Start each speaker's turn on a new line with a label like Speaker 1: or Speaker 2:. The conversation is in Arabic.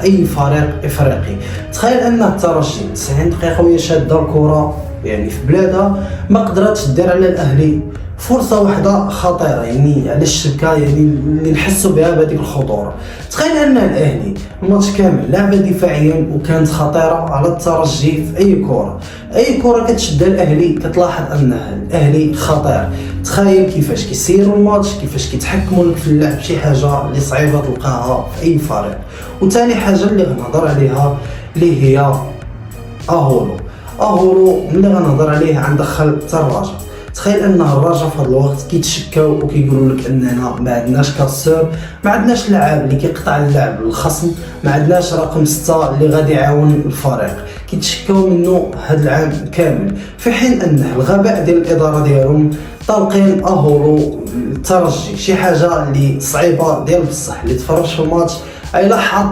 Speaker 1: اي فريق افريقي. تخيل ان الترجي 90 دقيقه وهي شاده الكره يعني في بلادها ما قدرتش دير على الاهلي فرصه واحده خطيره، يعني على الشبكه، يعني اللي نحسوا بها بهذيك الخطوره. تخيل ان الاهلي الماتش كامل لعبه دفاعيا وكانت خطيره على الترجي في اي كره كتشد الاهلي كتلاحظ ان الاهلي خطير. تخيل كيفاش كيسيروا الماتش، كيفاش كيتحكموا لك في اللعب، شي حاجه اللي صعيبه تلقاها في اي فريق. وثاني حاجه اللي غنهضر عليها اللي هي اهولو ملي غنهضر عليه غندخل حتى الرجاء. تخيل ان الرجاء في هذا الوقت كيتشكاو وكيقولوا لك اننا ما عندناش كاسور، ما عندناش لاعب اللي كيقطع اللعب للخصم، ما عندناش رقم 6 اللي غادي يعاون الفريق. كيتشكاو منه هذا العام كامل، في حين ان الغباء ديال الاداره ديالهم طالقين اهولو الترجي، شي حاجه اللي صعيبه ديال بصح. اللي تفرج في الماتش اي لاحظ